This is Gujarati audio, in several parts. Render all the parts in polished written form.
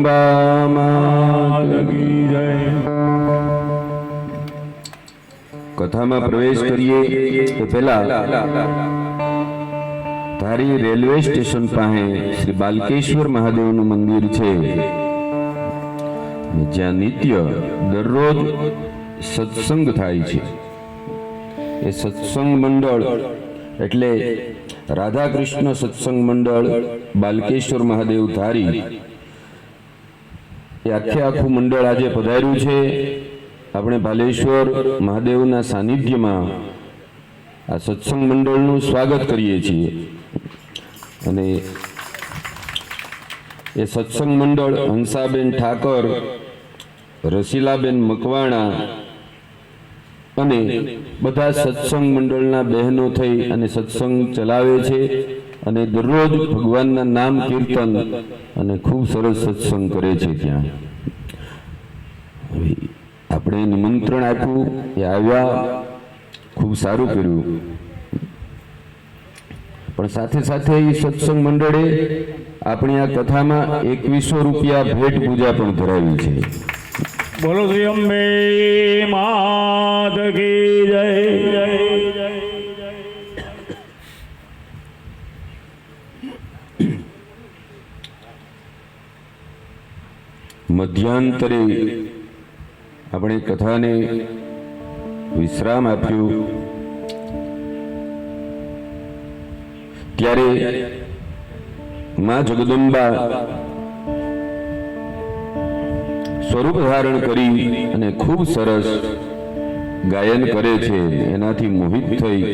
જગદંબા માત કી જય। કથામાં પ્રવેશ કરીએ તે પહેલા ધારી રેલવે સ્ટેશન પાસે શ્રી બાલકેશ્વર મહાદેવનું મંદિર છે, જ્યાં નિત્ય દરરોજ સત્સંગ થાય છે। એ સત્સંગ મંડળ એટલે રાધા કૃષ્ણ સત્સંગ મંડળ બાલકેશ્વર મહાદેવ ધારી, એ આખું મંડળ આજે પધાર્યું છે। આપણે બાલેશ્વર મહાદેવના સાનિધ્યમાં આ સત્સંગ મંડળનું સ્વાગત કરીએ છીએ। અને એ સત્સંગ મંડળ હંસાબેન ઠાકર, રસીલાબેન મકવાણા અને બધા સત્સંગ મંડળના બહેનો થઈ અને સત્સંગ ચલાવે છે અને દરરોજ ભગવાનના નામ કીર્તન અને ખૂબ સરસ સત્સંગ કરે છે। ત્યાં આપણે નિમંત્રણ આપ્યું, એ આવ્યા, ખૂબ સારું કર્યું। પણ સાથે સાથે એ સત્સંગ મંડળે આપણી આ કથામાં 2100 રૂપિયા ભેટ પૂજા પણ ધરાવી છે। બોલો શ્રી અંબે માત કી જય। મધ્યાંતરે આપણે કથાને વિશ્રામ આપ્યું ત્યારે માં જગદંબા સ્વરૂપ ધારણ કરી અને ખૂબ સરસ ગાયન કરે છે। એનાથી મોહિત થઈ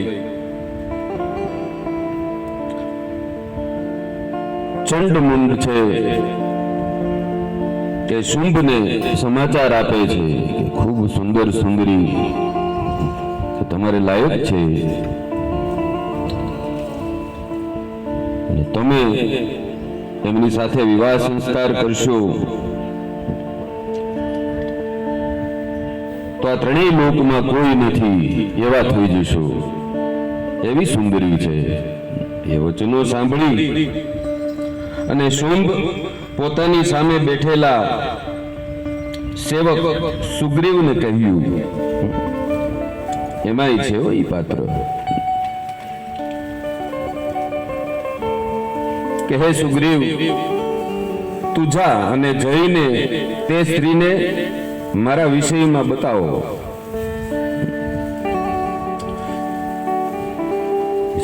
ચંડમુંડ છે કે શુંભને સમાચાર આપે છે કે ખૂબ સુંદર સુંદરી તમારે લાયક છે, અને તમે એમની સાથે વિવાહ સંસ્કાર કરશો તો આ ત્રણેય લોકમાં કોઈ નથી એવા થઈ જશો, એવી સુંદરી છે। એ વચનો સાંભળી અને શુંભ પોતાની સામે બેઠેલા સેવક સુગ્રીવને કહ્યું, એમાંય છે એ પાત્ર કે હે સુગ્રીવ, તું જા અને જઈને તે સ્ત્રીને મારા વિષયમાં બતાવો।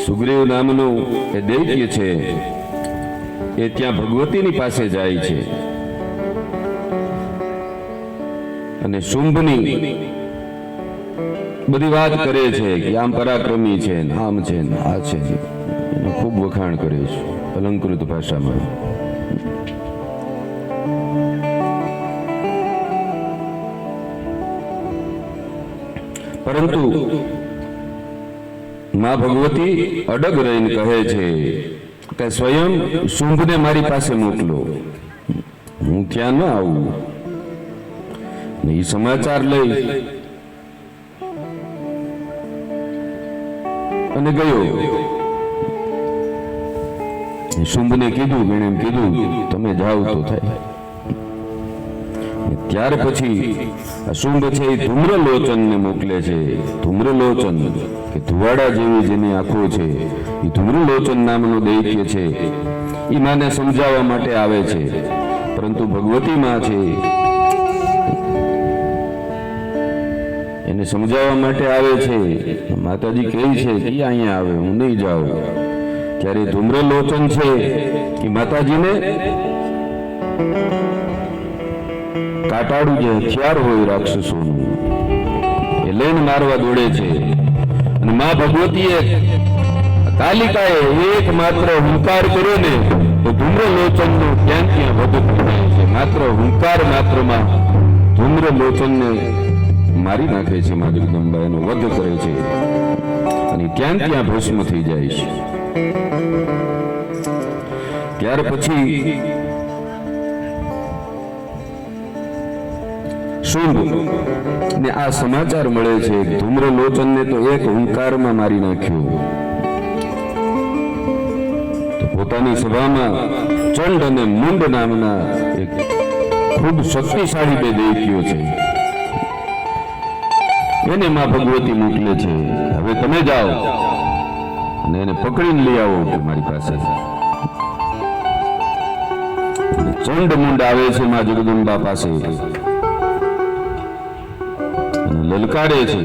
સુગ્રીવ નામનું એ દૈત્ય છે, એ ત્યાં ભગવતીની પાસે જાય છે અને શુંભની બધી વાત કરે છે કે આમ પરાક્રમી છે, આમ છે, આ છે, એનું ખૂબ વખાણ કરે છે અલંકૃત ભાષામાં। પરંતુ માં ભગવતી અડગ રહીને કહે છે કે સ્વયં શુંભને મારી પાસે મોકલો, હું ત્યાં ન આવું। એ સમાચાર લઈ અને ગયો। શુંભને કીધું, એણે એમ કીધું તમે જાઓ તો થાય। ત્યાર પછી શુંભ છે એ ધૂમ્રલોચનને મોકલે છે। ધૂમ્રલોચન કે ધુવાડા જેવી જેની આંખો છે, એ ધૂમ્રલોચન નામનો દૈત્ય છે। એ માને સમજાવવા માટે આવે છે, પરંતુ ભગવતી માં છે એને સમજાવવા માટે આવે છે। માતાજી કહે છે કે અહીંયા આવે, હું નહીં જાઉં। ત્યારે ધૂમ્રલોચન છે એ માતાજીને કાટાળું જે હથિયાર હોય રાક્ષસોનું એ લઈને મારવા દોડે છે। અને માં ભગવતીએ કાલિકાએ એક માત્ર હુંકાર કર્યો ને તો ધૂમ્રલોચનનું ત્યાં વધ થઈ જાય છે। માત્ર હુંકાર માત્રમાં ધૂમ્રલોચનને મારી નાખે છે માં જગદંબા, એનો વધ કરે છે અને ત્યાં ભસ્મ થઈ જાય છે। ત્યાર પછી શુંભ ને આ સમાચાર મળે છે, ધૂમ્રલોચનને તો એક હુંકારમાં મારી નાખ્યો। તો પોતાની સભામાં ચંડ અને મુંડ નામના એક ખૂબ શક્તિશાળી બે દૈત્યો છે, એને માં ભગવતી મોકલે છે, હવે તમે જાઓ અને એને પકડીને લઈ આવો કે મારી પાસે. ચંડમુંડ આવે છે માં જગદંબા પાસે અને લલકારે છે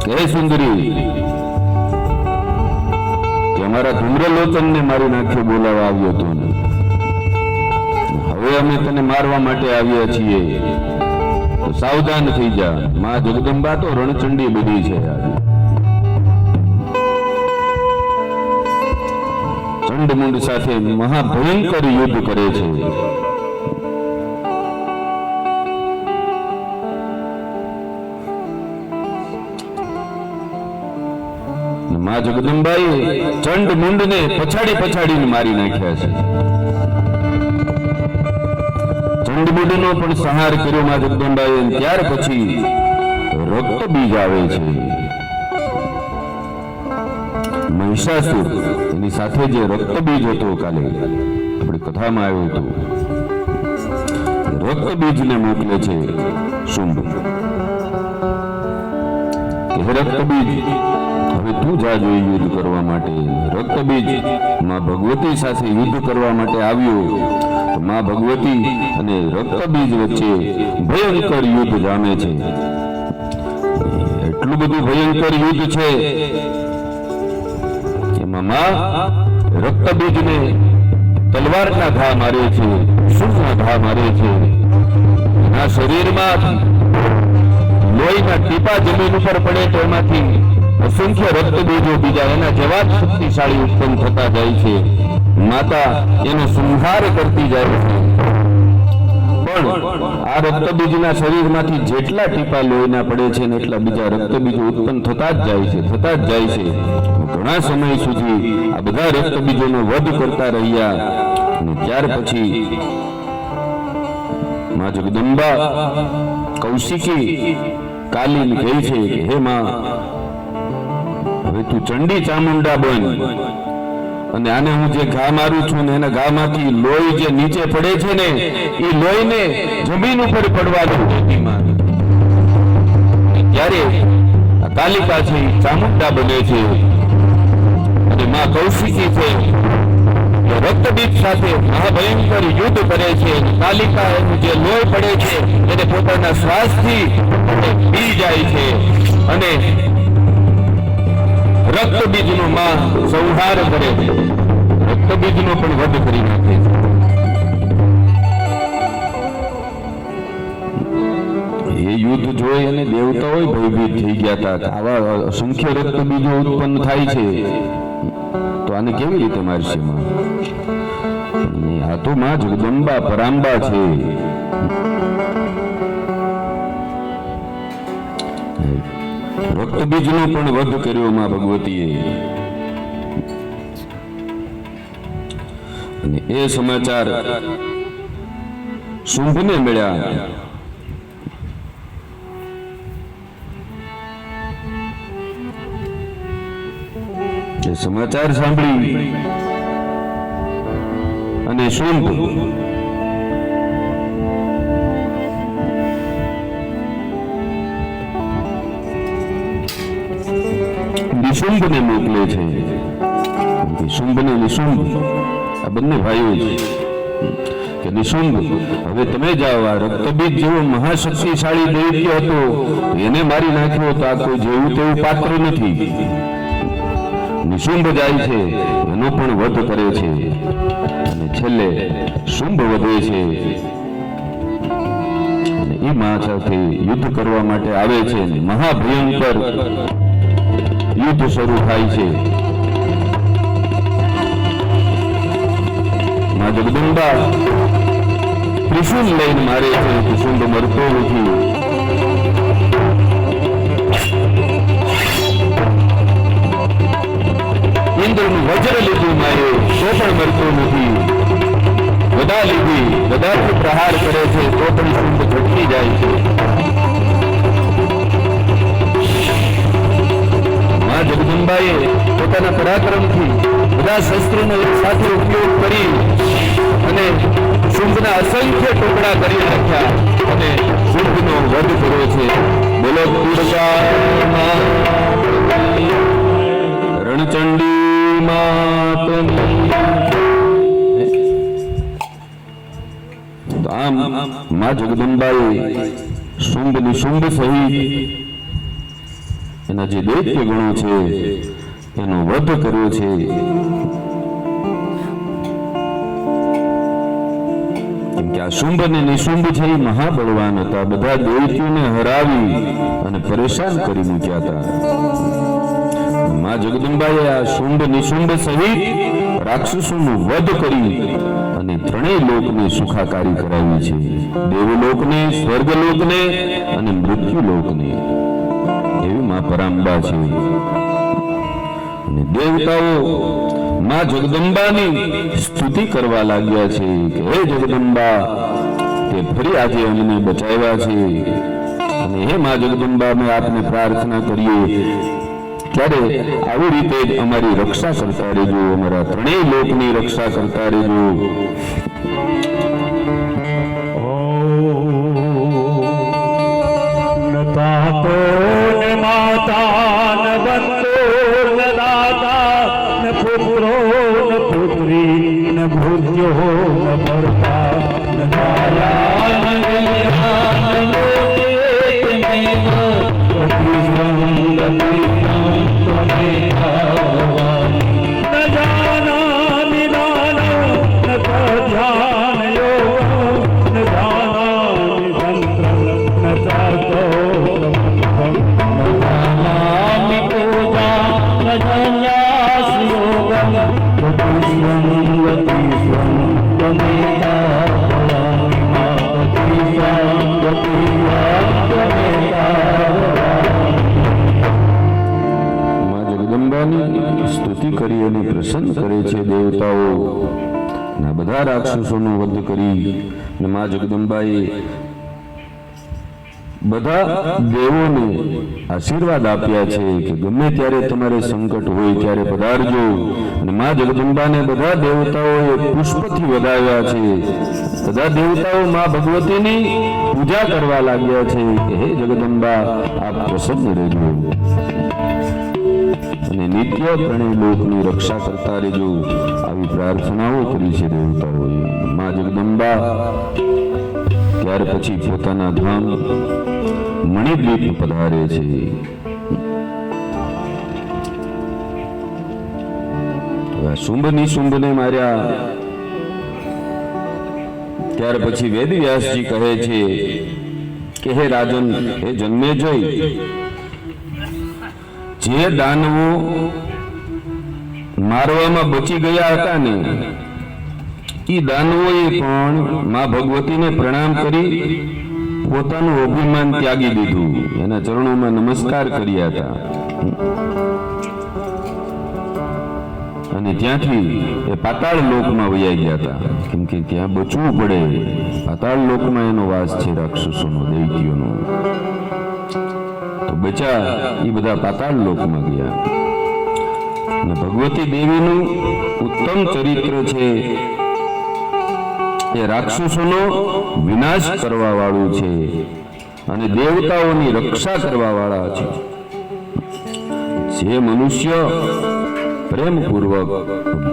કે હે સુંદરી, કે અમારા ધૂમ્રલોચનને મારી નાખ્યો બોલાવા આવ્યો હતો, હવે અમે તને મારવા માટે આવ્યા છીએ, તો સાવધાન થઈ જા. માં જગદંબા તો રણચંડી બધી છે. ચંડમુંડ સાથે મહાભયંકર યુદ્ધ કરે છે. માં જગદંબાએ ચંડમુંડને પછાડીને મારી નાખ્યા છે. ચંડમુંડનો પણ સંહાર કર્યો માં જગદંબાએ. ત્યાર પછી રક્તબીજ આવે છે. મહિષાસુર એની સાથે જે રક્તબીજ હતો, કાલે આપણી કથામાં આવ્યું હતું, રક્તબીજને મોકલે છે શુંભ કે હે રક્તબીજ, હવે તું જા જોઈએ યુદ્ધ કરવા માટે. રક્તબીજ માં ભગવતી સાથે યુદ્ધ કરવા માટે આવ્યો, તો માં ભગવતી અને રક્તબીજ વચ્ચે ભયંકર યુદ્ધ જામે છે. એટલું બધું ભયંકર યુદ્ધ છે, એમાં માં રક્તબીજને તલવારના ઘા મારે છે, શૂળના ઘા મારે છે. એના શરીરમાં લોહીના ટીપા જમીન ઉપર પડે તો એમાંથી અસંખ્ય રક્તબીજો બીજા એના જેવા જ શક્તિશાળી ઉત્પન્ન થતા જાય છે. માતા એનો સંહાર કરતી જાય છે, પણ આ રક્તબીજના શરીરમાંથી જેટલા ટીપા લોહીના પડે છે ને એટલા બીજા રક્તબીજો ઉત્પન્ન થતા જ જાય છે. ઘણા સમય સુધી આ બધા રક્તબીજોનો વધ કરતા રહ્યા. અને ત્યાર પછી માં જગદંબા કૌશિકી કાલીને કહે છે કે હે માં, હવે તું ચંડી ચામુંડા બન, અને આને હું જે ઘા મારું છું ને એના ઘામાંથી લોહી જે નીચે પડે છે ને એ લોહીને જમીન ઉપર પડવા દઉં. ત્યારે આ કાલિકા છે એ ચામુંડા બને છે, અને માં કૌશિકી છે રક્તબીજ સાથે મહાભયંકર યુદ્ધ કરે છે. કાલિકા એનું જે લોહી પડે છે એને પોતાના શ્વાસથી પી જાય છે, અને રક્તબીજનો માં સંહાર કરે છે, રક્તબીજનો પણ વધ કરી નાખે છે. એ યુદ્ધ જોઈ અને દેવતાઓ ભયભીત થઈ ગયા હતા. આવા અસંખ્ય રક્તબીજો ઉત્પન્ન થાય છે, તો આને કેવી રીતે મારશે માં? આ તો માં જગદંબા પરાંબા છે. રક્તબીજનો પણ વધ કર્યો માં ભગવતીએ. અને એ સમાચાર શુંભને મળ્યા. એ સમાચાર સાંભળી અને શુંભ નિશુંભને મોકલે છે. શુંભ ને નિશુંભ આ બંને ભાઈઓ છે કે નિશુંભ, હવે તમે જાઓ. આ રક્તબીજ જેવો મહાશક્તિશાળી દૈત્ય હતો, એને મારી નાખ્યો તો આ કોઈ જેવું તેવું પાત્ર નથી. નિશુંભ જાય છે, એનો પણ વધ કરે છે, અને છેલ્લે શુંભ વધે છે, અને એ માં સાથે યુદ્ધ કરવા માટે આવે છે. મહાભયંકર યુદ્ધ શરૂ થાય છે. માં જગદંબા ત્રિશુલ લઈને મારે છે, શુંભ મરતો નથી. ઇન્દ્રનું વજ્ર લીધું મારે, તો પણ મરતો નથી. ગદા લીધી, ગદાથી પ્રહાર કરે છે, તો પણ શુંભ ઝટકી જાય છે. માં જગદંબાએ પોતાના પરાક્રમથી બધા શસ્ત્રોનો એક સાથે ઉપયોગ કરી અને શુંભના અસંખ્ય ટુકડા કરી નાખ્યા અને શુંભનો વધ કર્યો છે. બોલો દુર્ગા માતની, રણચંડી માતની. તો આમ માં જગદંબાએ શુંભ નિશુંભ સહિત એના જે દૈત્ય ગણો છે એનો વધ કર્યો છે. કેમ કે આ શુંભ અને નિશુંભ છે એ મહાબળવાન હતા. બધા દૈત્યોને હરાવી અને પરેશાન કરી મૂક્યા હતા. માં જગદંબાએ આ શુંભ નિશુંભ સહિત રાક્ષસોનું વધ કરી અને ત્રણેય લોકને સુખાકારી કરાવી છે. દેવલોકને, સ્વર્ગલોકને અને મૃત્યુલોકને. એવી માં પરાંબા છે. અને દેવતાઓ માં જગદંબાની સ્તુતિ કરવા લાગ્યા છે કે હે જગદંબા, તે ફરી આજે અમને બચાવ્યા છે. અને હે માં જગદંબા, અમે આપને પ્રાર્થના કરીએ ત્યારે આવી રીતે જ અમારી રક્ષા કરતા રહેજો, અમારા ત્રણેય લોકની રક્ષા કરતા રહેજો. ન તાતો ન માતા ન બંધો ન દાતા ન પુત્રો ન પુત્રી ન ભૂત્યો ન ભરતા ન દાયા ન વિદ્યા ન લોકેતમેવ ન જાનામિ દાનમ ન તધ્યાન યોગમ ન જાનામિ તંત્રમ ન ચાતો જાનામિ પૂજા ન જન્યાસ યોગમ પ્રતિસ્વં ગતિસ્વં ત્વમેતા ભવામિ માતતિસ્વં ગતિસ્વં ત્વમેતા. માં જગદંબાની સ્તુતિ કરી અને પ્રસન્ન કરે છે દેવતાઓ. અને બધા રાક્ષસોનો વધ કરી અને માં જગદંબાએ બધા દેવોને આશીર્વાદ આપ્યા છે કે ગમે ત્યારે તમારે સંકટ હોય ત્યારે પધારજો. અને માં જગદંબાને બધા દેવતાઓએ પુષ્પથી વધાવ્યા છે. બધા દેવતાઓ માં ભગવતીની પૂજા કરવા લાગ્યા છે કે હે જગદંબા, આપ પ્રસન્ન રહેજો અને નિત્ય ત્રણેય લોકની રક્ષા કરતા રહેજો. આવી પ્રાર્થનાઓ કરી છે દેવતાઓએ. માં જગદંબા ત્યાર પછી પોતાના ધામ મણિદ્વીપ પધારે છે. શુંભ નિશુંભને માર્યા ત્યાર પછી વેદવ્યાસજી કહે છે કે હે રાજન, હે જન્મેજય, જે દાનવો મારવામાં બચી ગયા હતા ને એ દાનવોએ પણ માં ભગવતીને પ્રણામ કરી પોતાનું અભિમાન ત્યાગી દીધું, એના ચરણોમાં નમસ્કાર કર્યા હતા. અને ત્યાંથી એ પાતાળ લોકમાં વયા ગયા હતા. કેમ કે ત્યાં બચવું પડે, પાતાળ લોકમાં એનો વાસ છે રાક્ષસોનો, દૈત્યોનો. તો બચા એ બધા પાતાળ લોકમાં ગયા. અને ભગવતી દેવીનું ઉત્તમ ચરિત્ર છે. એ રાક્ષસોનો વિનાશ કરવા વાળું છે અને દેવતાઓની રક્ષા કરવા વાળા છે. જે મનુષ્ય પ્રેમપૂર્વક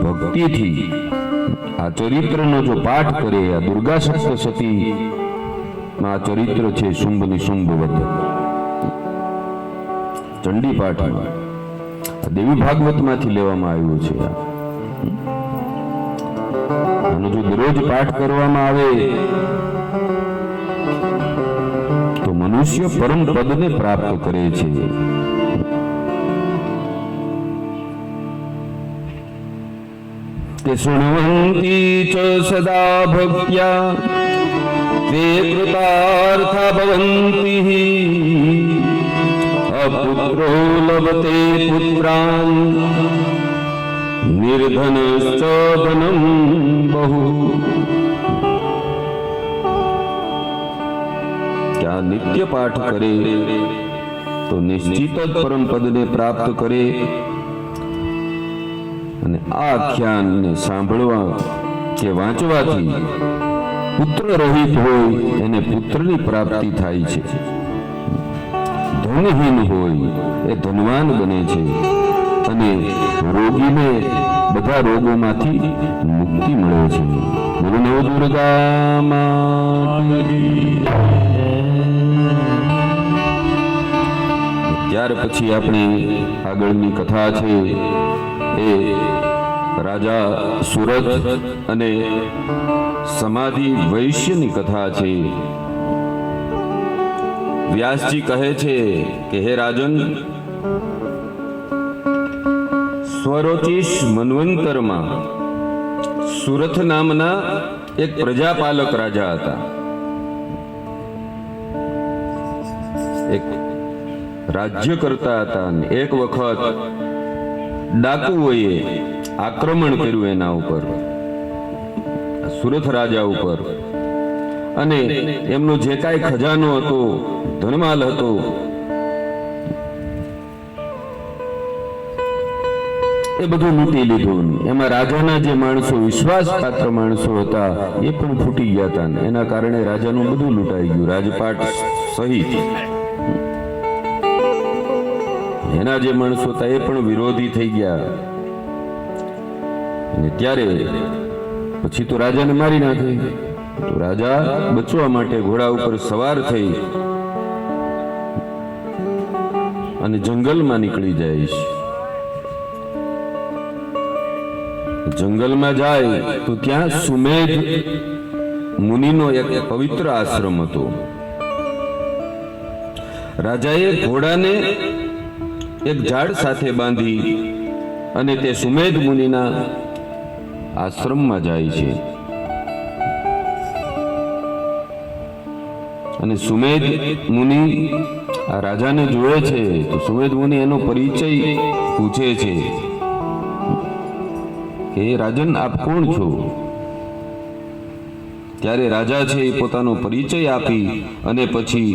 ભક્તિથી આ ચરિત્રનો જો પાઠ કરે, આ દુર્ગા સપ્તશતી આ ચરિત્ર છે શુંભ નિશુંભ વધ ચંડી પાઠમાં દેવી ભાગવતમાંથી લેવામાં આવ્યું છે. આનો જો દરરોજ પાઠ કરવામાં આવે તો મનુષ્ય પરમ પદને પ્રાપ્ત કરે છે. તે શૃણવંતી ચ સદા ભક્ત્યા તે કૃતાર્થા ભવન્તિ અપુત્રો લભતે પુત્રાન નિર્ધનશ્ચ ધનમ બહુ. ત્યાં નિત્ય પાઠ કરે તો નિશ્ચિત જ પરમ પદને પ્રાપ્ત કરે. અને આ આખ્યાનને સાંભળવા કે વાંચવાથી પુત્ર રહિત હોય એને પુત્રની પ્રાપ્તિ થાય છે, ધનહીન હોય એ ધનવાન બને છે અને રોગીને બધા રોગોમાંથી મુક્તિ મળે છે. બોલો નવદુર્ગા માતની જય. ત્યાર પછી આપણે આગળની કથા છે એ રાજા સુરત અને સમાધિ વૈશ્યની કથા છે. વ્યાસજી કહે છે કે હે રાજન, સ્વરોચિષ મન્વંતરમાં સુરત નામના એક પ્રજાપાલક રાજા હતા. એક રાજ્ય કરતા હતા અને એક વખત ડાકુઓએ આક્રમણ કર્યું એના ઉપર, સુરત રાજા ઉપર, અને એમનો જે કાંઈ ખજાનો હતો, ધનમાલ હતો, એ બધું લૂંટી લીધું. એમાં રાજાના જે માણસો, વિશ્વાસપાત્ર માણસો હતા, એ પણ ફૂટી ગયા હતા. એના કારણે રાજાનું બધું લૂંટાઈ ગયું, રાજપાટ સહિત. એના જે માણસો હતા એ પણ વિરોધી થઈ ગયા. અને ત્યારે પછી તો રાજાને મારી નાખે. તો રાજા બચવા માટે ઘોડા ઉપર સવાર થઈ અને જંગલમાં નીકળી જાય છે. જંગલમાં જાય તો ત્યાં સુમેધ મુનિનો એક પવિત્ર આશ્રમ હતો. રાજાએ ઘોડાને એક ઝાડ સાથે બાંધી અને તે સુમેધ મુનિના આશ્રમમાં જાય છે. અને સુમેધ મુનિ આ રાજાને જોવે છે તો સુમેધ મુનિ એનો પરિચય પૂછે છે કે રાજન, આપ કોણ છો? ત્યારે રાજા છે એ પોતાનો પરિચય આપી અને પછી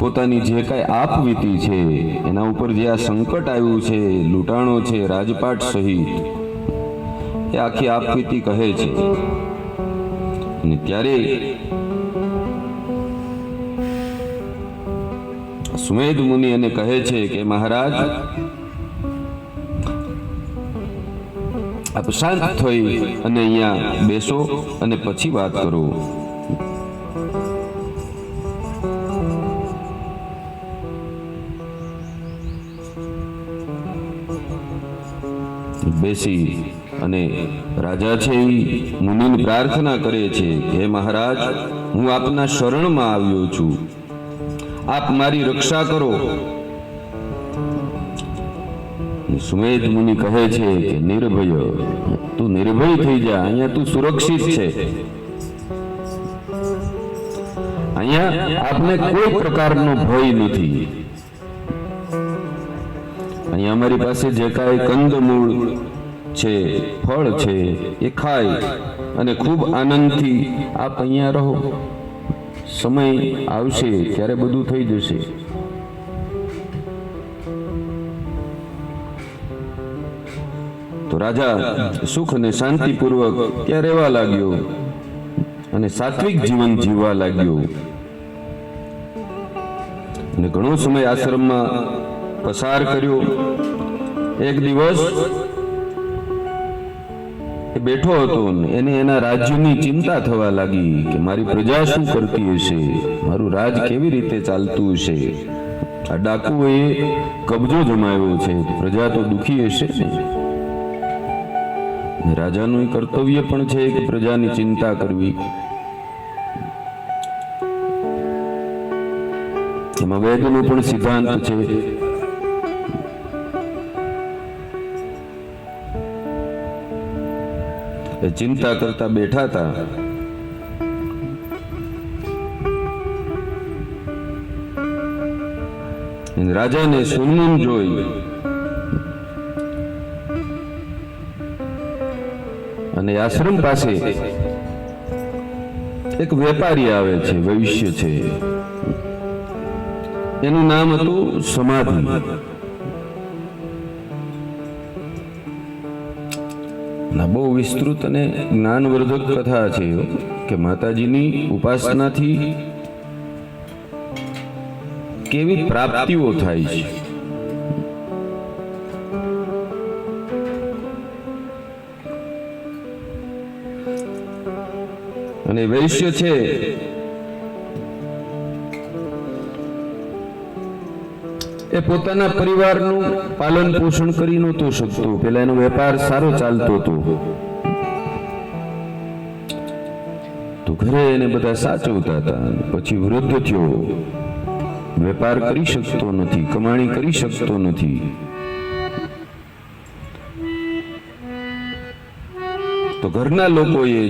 પોતાની જે કાંઈ આપવીતી છે, એના ઉપર જે આ સંકટ આવ્યું છે, લૂંટાણો છે રાજપાટ સહિત, એ આખી આપવીતી કહે છે. અને ત્યારે સુમેધ મુનિ એને કહે છે કે મહારાજ, આપ શાંત થઈ અને અહીંયા બેસો અને પછી વાત કરો. બેસી અને રાજા છે એ મુનિની પ્રાર્થના કરે છે કે હે મહારાજ, હું આપના શરણમાં આવ્યો છું, આપ મારી રક્ષા કરો. સુમેધ મુનિ કહે છે કે નિર્ભય, તું નિર્ભય થઈ જા, અહીંયા તું સુરક્ષિત છે, અહીંયા આપને કોઈ પ્રકારનો ભય નથી. અહીંયા અમારી પાસે જે કાંઈ કંદમૂળ છે, ફળ છે, એ ખાય અને ખૂબ આનંદથી આપ અહીંયા રહો. સમય આવશે ત્યારે બધું થઈ જશે. તો રાજા સુખ અને શાંતિપૂર્વક ત્યાં રહેવા લાગ્યો અને સાત્વિક જીવન જીવવા લાગ્યો. અને ઘણો સમય આશ્રમમાં પસાર કર્યો. એક દિવસ એ બેઠો હતો ને એને એના રાજ્યની ચિંતા થવા લાગી કે મારી પ્રજા શું કરતી હશે, મારું રાજ કેવી રીતે ચાલતું હશે. આ ડાકુઓએ કબજો જમાવ્યો છે, પ્રજા તો દુખી હશે ને. રાજાનું કર્તવ્ય પણ છે કે પ્રજાની ચિંતા કરવી. એમાં વેદનો પણ સિદ્ધાંત છે. એ ચિંતા કરતા બેઠા હતા. રાજાને સુનમુન જોઈ અને આશ્રમ પાસે એક વેપારી આવે છે, વૈશ્ય છે. એનું નામ હતું સમાધિ. ના બહુ વિસ્તૃત અને જ્ઞાનવર્ધક કથા છે કે માતાજીની ઉપાસનાથી કેવી પ્રાપ્તિઓ થાય છે. અને વૈશ્ય છે એ પોતાના પરિવારનું પાલન પોષણ કરી નહોતો શકતો. પેલા એનો વેપાર સારો ચાલતો હતો, તો ઘરે એને બધા સાચવતા હતા. પછી વૃદ્ધ થયો, વેપાર કરી શકતો નથી, કમાણી કરી શકતો નથી. તો ઘરના લોકોએ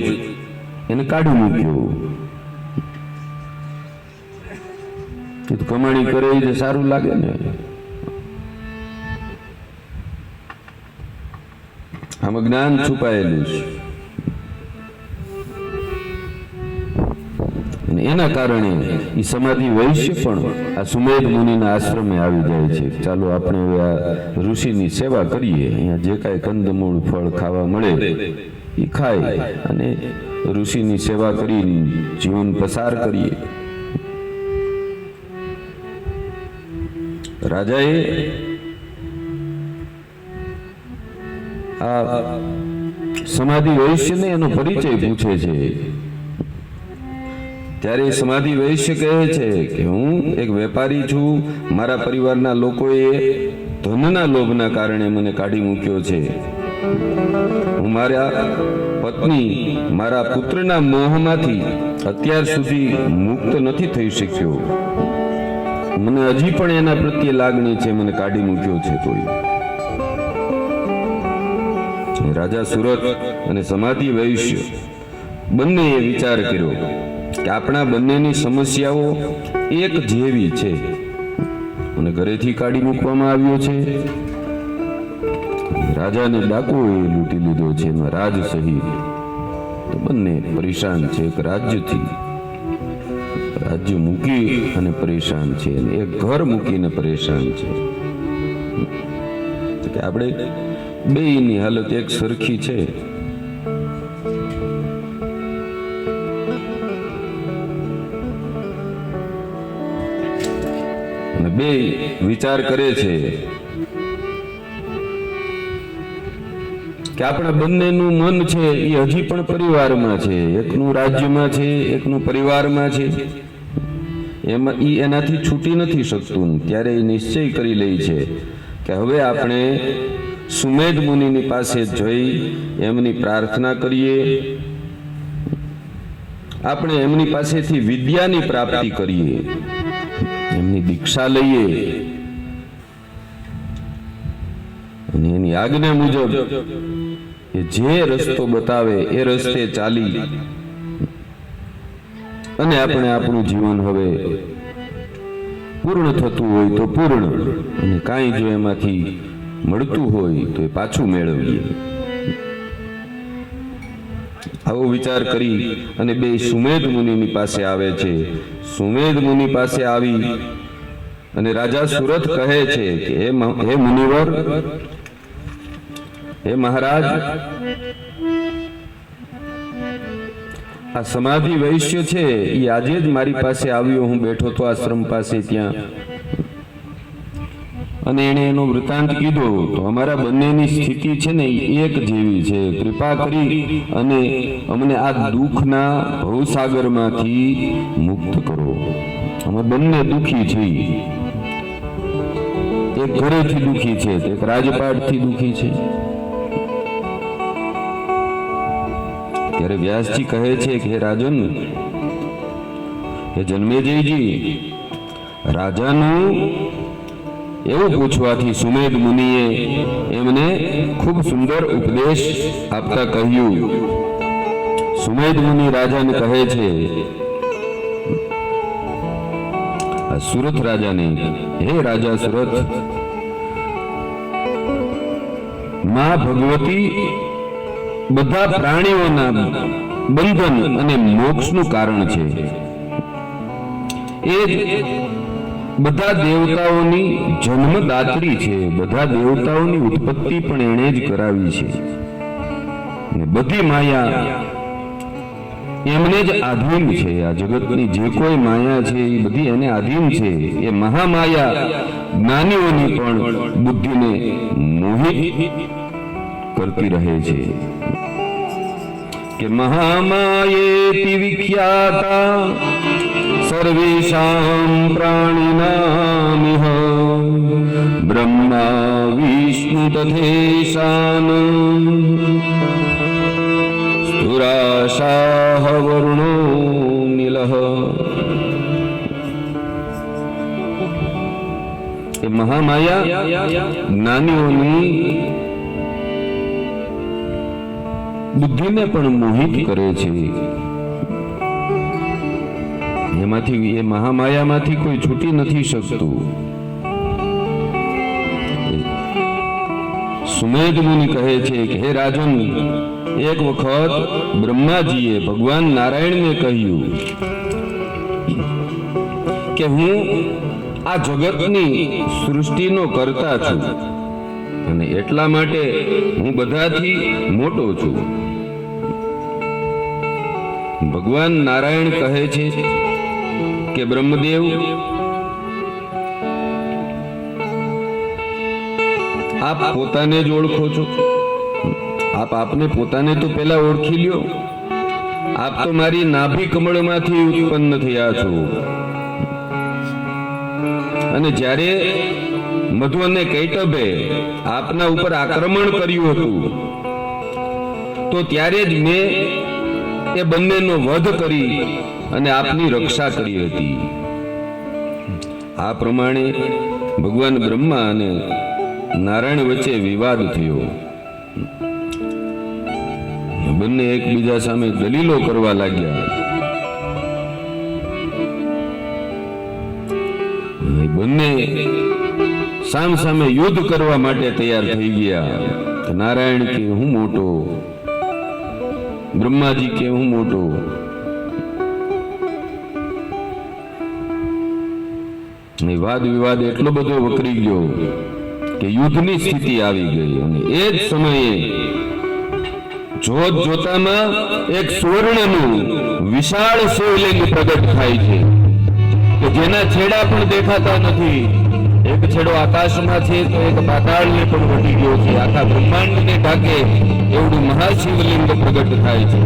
એને કાઢી મૂક્યો. કમાણી કરે એ સારું લાગે ને. આમાં જ્ઞાન છુપાયેલું છે. અને એના કારણે એ સમાધિ વૈશ્ય પણ આ સુમેધ મુનિના આશ્રમે આવી જાય છે. ચાલો આપણે હવે આ ઋષિની સેવા કરીએ. અહીંયા જે કાંઈ કંદમૂળ ફળ ખાવા મળે એ ખાય અને ઋષિની સેવા કરી જીવન પસાર કરીએ. રાજાએ આ સમાધિ વૈશ્યને એનો પરિચય પૂછે છે. ત્યારે સમાધિ વૈશ્ય કહે છે કે હું એક વેપારી છું. મારા પરિવારના લોકોએ ધનના લોભના કારણે મને કાઢી મૂક્યો છે. હું મારા પત્ની, મારા પુત્રના મોહમાંથી અત્યાર સુધી મુક્ત નથી થઈ શક્યો. મને હજી પણ એના પ્રત્યે લાગણી છે, મને કાઢી મૂક્યો છે. તોય રાજા સુરત અને સમાધિ વૈશ્ય બંનેએ વિચાર કર્યો કે આપણા બંનેની સમસ્યાઓ એક જેવી છે અને ઘરેથી કાઢી મૂકવામાં આવ્યો છે. રાજાને ડાકુએ લૂંટી લીધો છે, એમાં રાજ સહિત. તો બંને પરેશાન છે. એક રાજ્યથી રાજ્ય મૂકી અને પરેશાન છે, એક ઘર મૂકીને પરેશાન છે. કે આપણે બેયની હાલત એક સરખી છે. અને બે વિચાર કરે છે કે આપણા બંનેનું મન છે એ હજી પણ પરિવારમાં છે. એકનું રાજ્યમાં છે, એકનું પરિવારમાં છે. એમાં એનાથી છૂટી નથી શકતું. ત્યારે એ નિશ્ચય કરી લે છે કે હવે આપણે સુમેધ મુનિની પાસે જઈ એમની પ્રાર્થના કરીએ, આપણે એમની પાસેથી વિદ્યાની પ્રાપ્તિ કરીએ, એમની દીક્ષા લઈએ અને એની આજ્ઞા મુજબ એ જે રસ્તો બતાવે એ રસ્તે ચાલી અને આપણે આપણું જીવન હવે પૂર્ણ થતું હોય તો પૂર્ણ, અને કાંઈ જો એમાંથી મળતું હોય તો એ પાછું મેળવીએ. આવો વિચાર કરી અને બે સુમેધ મુનિની પાસે આવે છે. સુમેધ મુનિ પાસે આવી અને રાજા સુરત કહે છે કે હે મુનિવર, હે મહારાજ, આ સમાધિ વૈશ્ય છે એ આજે જ મારી પાસે આવ્યો. હું બેઠો તો આશ્રમ પાસે ત્યાં, અને એને એનો વૃત્તાંત કીધો. તો અમારા બંનેની સ્થિતિ છે ને એક જેવી છે. કૃપા કરી અને અમને આ દુઃખના ભવસાગરમાંથી મુક્ત કરો. અમે બંને દુઃખી છીએ. એક ઘરેથી દુઃખી છે, એક રાજપાટથી દુઃખી છે. ત્યારે વ્યાસજી કહે છે કે હે રાજન, હે જન્મેજયજી, રાજાનું એવું પૂછવાથી સુમેધ મુનિએ એમને ખૂબ સુંદર ઉપદેશ આપતા કહ્યું. સુમેધ મુનિ રાજાને કહે છે, આ સુરત રાજાને, હે રાજા સુરત, માં ભગવતી બધા પ્રાણીઓના બંધન અને મોક્ષનું કારણ છે. એ બધા દેવતાઓની જન્મદાત્રી છે. બધા દેવતાઓની ઉત્પત્તિ પણ એણે જ કરાવી છે. ને બધી માયા એમને જ આધીન છે. આ જગતની જે કોઈ માયા છે એ બધી એને આધીન છે. એ મહામાયા જ્ઞાનીઓની પણ બુદ્ધિને મોહિત કરતી રહે છે. કે મહામાયેતિ વિખ્યાતા સર્વેષાં પ્રાણિનામિહ બ્રહ્મા વિષ્ણુ તથેશાન સુરાશાહ વરુણો નીલઃ. એ મહામાયા જ્ઞાનીઓની બુદ્ધિને પણ મોહિત કરે છે. એમાંથી એ મહામાયામાંથી કોઈ છૂટી નથી શકતું. સુમેધ મુનિ કહે છે કે હે રાજન, એક વખત બ્રહ્માજીએ ભગવાન નારાયણને કહ્યું કે હું આ જગતની સૃષ્ટિનો કર્તા છું અને એટલા માટે હું બધાથી મોટો છું. ભગવાન નારાયણ કહે છે કે બ્રહ્મદેવ, આપ પોતાને જ ઓળખો છો. આપ આપને પોતાને તો પેલા ઓળખી લ્યો. આપ તો મારી નાભી કમળમાંથી ઉત્પન્ન થયા છો. અને જ્યારે મધુ અને કૈટભે આપના ઉપર આક્રમણ કર્યું હતું તો ત્યારે જ મેં એ બંનેનો વધ કરી અને આપની રક્ષા કરી હતી. આ પ્રમાણે ભગવાન બ્રહ્મા અને નારાયણ વચ્ચે વિવાદ થયો. બંને એકબીજા સામે દલીલો કરવા લાગ્યા. બંને સામ સામે યુદ્ધ કરવા માટે તૈયાર થઈ ગયા. નારાયણ કે હું મોટો, બ્રહ્માજી કે હું મોટો. વાદ વિવાદ એટલો બધો વકરી ગયો કે યુદ્ધની સ્થિતિ આવી ગઈ. અને એ જ સમયે જોત જોતામાં એક સુવર્ણનું વિશાળ શિવલિંગ પ્રગટ થાય છે કે જેના છેડા પણ દેખાતા નથી. એક છેડો આકાશમાં છે તો એક પાતાળને પણ વટી ગયો છે. આખા બ્રહ્માંડને ઢાકે એવડું મહાશિવલિંગ પ્રગટ થાય છે.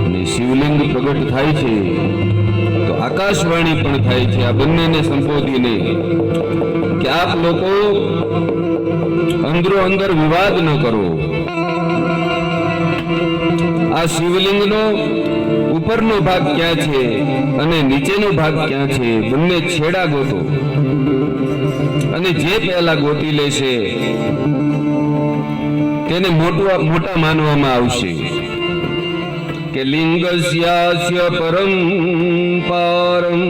અને શિવલિંગ પ્રગટ થાય છે તો આકાશવાણી પણ થાય છે આ બંનેને સંબોધીને કે આપ લોકો અંદરો અંદર વિવાદ ન કરો. આ શિવલિંગનો ઉપરનો ભાગ ક્યાં છે અને નીચેનો ભાગ ક્યાં છે, બંને છેડા ગોતો. અને જે પહેલા ગોતી લેશે તેને મોટા માનવામાં આવશે. કે લિંગસ્યાસ્ય પરમ પારમ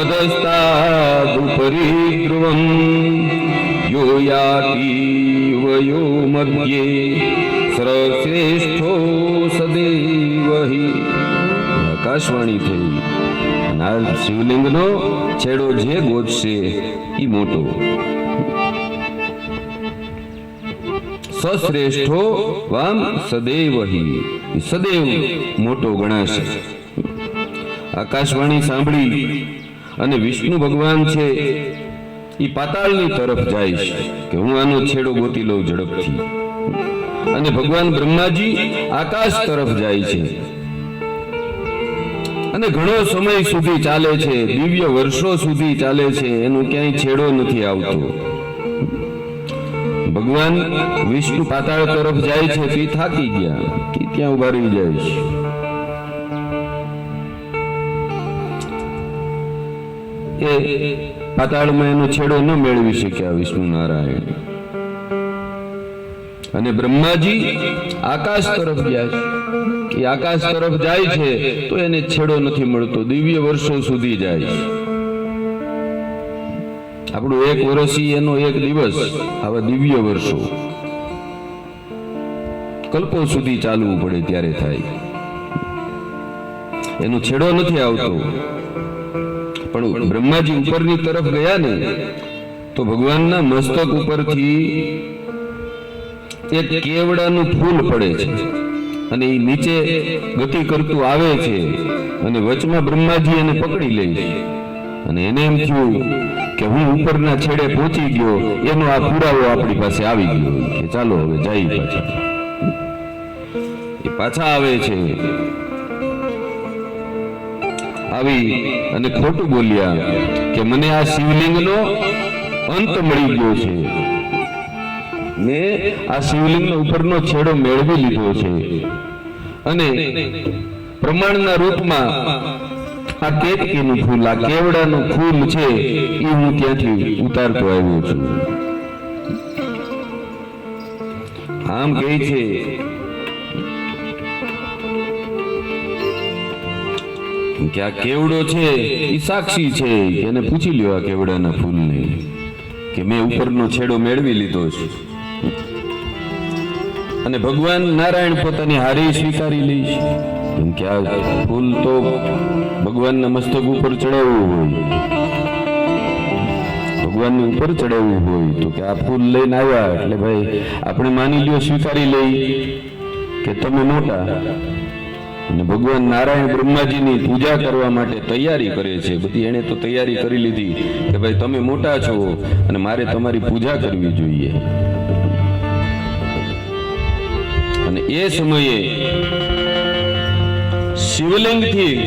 અધસ્તાદુપરી ધ્રુવમ યો યાતિ વયો મધ્યે સર્વશ્રેષ્ઠો સદૈવહિ. આકાશવાણી થઈ. આ શિવલિંગનો છેડો જે ગોતશે એ મોટો. સશ્રેષ્ઠો વામ સદૈવહિ, સદૈવ મોટો ગણાશે. આકાશવાણી સાંભળી અને વિષ્ણુ ભગવાન છે એ પાતાળની તરફ જાય છે કે હું આનો છેડો ગોતી લઉં ઝડપથી. અને ભગવાન બ્રહ્માજી આકાશ તરફ જાય છે. અને ઘણો સમય સુધી ચાલે છે, દિવ્ય વર્ષો સુધી ચાલે છે, એનો ક્યાંય છેડો નથી આવતો. ભગવાન વિષ્ણુ પાતાળ તરફ જાય છે તે થાકી ગયા કે ત્યાં ઉભા રહી જાય છે. એ પાતાળમાં એનો છેડો ન મેળવી શક્યા વિષ્ણુ નારાયણ. અને બ્રહ્માજી આકાશ તરફ ગયા છે. એ આકાશ તરફ જાય છે તો એને છેડો નથી મળતો. દિવ્ય વર્ષો સુધી જાય છે. આપણું એક વર્ષ એનો એક દિવસ, આવા દિવ્ય વર્ષો કલ્પો સુધી ચાલવું પડે ત્યારે થાય. એનો છેડો નથી આવતો. પણ બ્રહ્માજી ઉપરની તરફ ગયા ને તો ભગવાનના મસ્તક ઉપરથી એક કેવડાનું ફૂલ પડે છે અને એ નીચે ગતિ કરતું આવે છે અને વચમાં બ્રહ્માજી એને પકડી લે છે અને એને એમ થયું કે હું ઉપરના છેડે પહોંચી ગયો, એનો આ પુરાવો આપણી પાસે આવી ગયો કે ચાલો હવે જઈ પાછા. એ પાછા આવે છે, આવી અને ખોટું બોલ્યા કે મને આ શિવલિંગનો અંત મળી ગયો છે, મેં આ શિવલિંગનો ઉપરનો છેડો મેળવી લીધો છે અને પ્રમાણના રૂપમાં આ કેતકીનું ફૂલ, આ કેવડાનું ફૂલ છે એ હું ત્યાંથી ઉતારતો આવ્યો છું. આમ કહે છે કે આ કેવડો છે એ સાક્ષી છે, એને પૂછી લ્યો આ કેવડાના ફૂલને કે મેં ઉપરનો છેડો મેળવી લીધો છે. અને ભગવાન નારાયણ પોતાની હારી સ્વીકારી લે છે, કેમ કે આ ફૂલ તો ભગવાનના મસ્તક ઉપર ચડાવવું હોય, ભગવાનની ઉપર ચડાવવું હોય તો કે આ ફૂલ લઈને આવ્યા એટલે ભાઈ આપણે માની લ્યો સ્વીકારી લઈ કે તમે મોટા. અને ભગવાન નારાયણ બ્રહ્માજીની પૂજા કરવા માટે તૈયારી કરે છે, બધી એને તો તૈયારી કરી લીધી કે ભાઈ તમે મોટા છો અને મારે તમારી પૂજા કરવી જોઈએ. અને એ સમયે શિવલિંગથી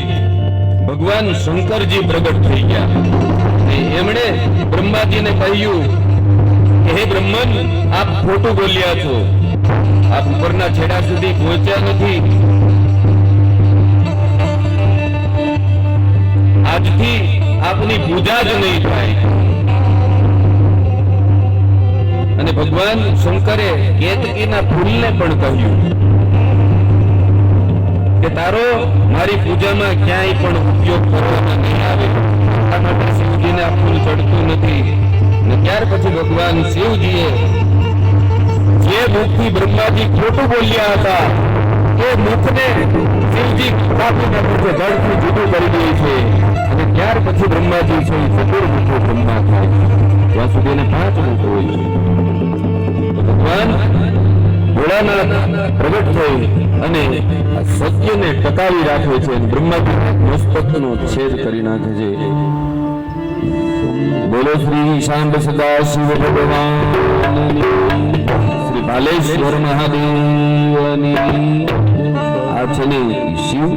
ભગવાન શંકરજી પ્રગટ થઈ ગયા અને એમણે બ્રહ્માજીને કહ્યું કે હે બ્રહ્મન, આપ ખોટું બોલ્યા છો, આપ ઉપરના છેડા સુધી પહોંચ્યા નથી. આજથી આપની પૂજા જ નહીં થાય. અને ભગવાન શંકરે કેતકીના ફૂલને પણ કહ્યું કે તારો મારી પૂજામાં ક્યાંય પણ ઉપયોગ કરવામાં નહીં આવે, આ માટે શિવજીને આ ફૂલ ચડતું નથી. અને ત્યાર પછી ભગવાન શિવજીએ જે મુખથી બ્રહ્માજી ખોટું બોલ્યા હતા એ મુખને શિવજી કાપી નાખે છે, જળથી જુદું કરી દે છે. અને ત્યાર પછી બ્રહ્માજી છે ચતુર્મુખો બ્રહ્મા થાય, ત્યાં સુધી એને 5 મુખ હોય છે. ભગવાન ભોળાનાથ પ્રગટ થઈ અને સત્યને ટકાવી રાખે છે, બ્રહ્માજી મસ્તકનો છેદ કરી નાખે છે. બોલો શ્રી શાંબ સદા શિવ ભગવાન, શ્રી બાલેશ્વર મહાદેવની. આ છે ને શિવ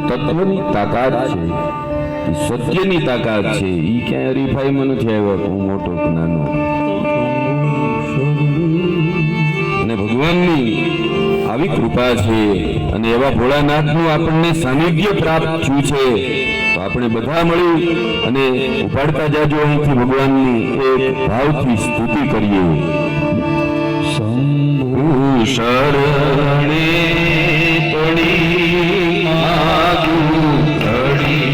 તત્વની તાકાત છે, સત્યની તાકાત છે. ઈ ક્યાંય હરીફાઈમાં નથી આવ્યા હું મોટો કે નાનો. અને ભગવાનની આવી કૃપા છે અને એવા ભોળાનાથનું આપણને સાનિધ્ય પ્રાપ્ત થયું છે. તો આપણે બધા મળી અને ઉપાડતા જાજો અહીંથી ભગવાનની એક ભાવથી સ્તુતિ કરીએ. શંભુ શરણે પડી માગું ઘડી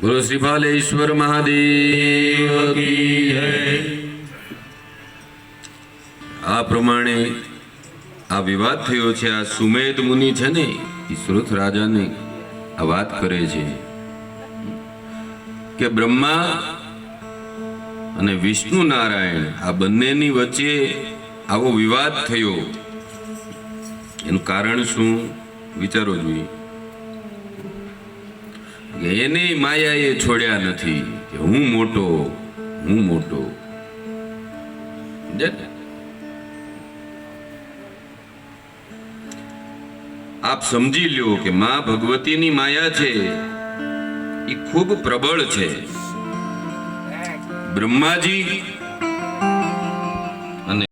બોલો શ્રીફાલેશ્વર મહાદેવ કી જય. આ પ્રમાણે આ વિવાદ થયો છે. આ સુમેધ મુનિ છે ને એ સુરથ રાજાને આ વાત કરે છે કે બ્રહ્મા અને વિષ્ણુ નારાયણ આ બંનેની વચ્ચે આવો વિવાદ થયો, એનું કારણ શું વિચારો જોઈએ. એને માયાએ છોડ્યા નથી કે હું મોટો. આપ સમજી લ્યો કે માં ભગવતીની માયા છે એ ખૂબ પ્રબળ છે. બ્રહ્માજી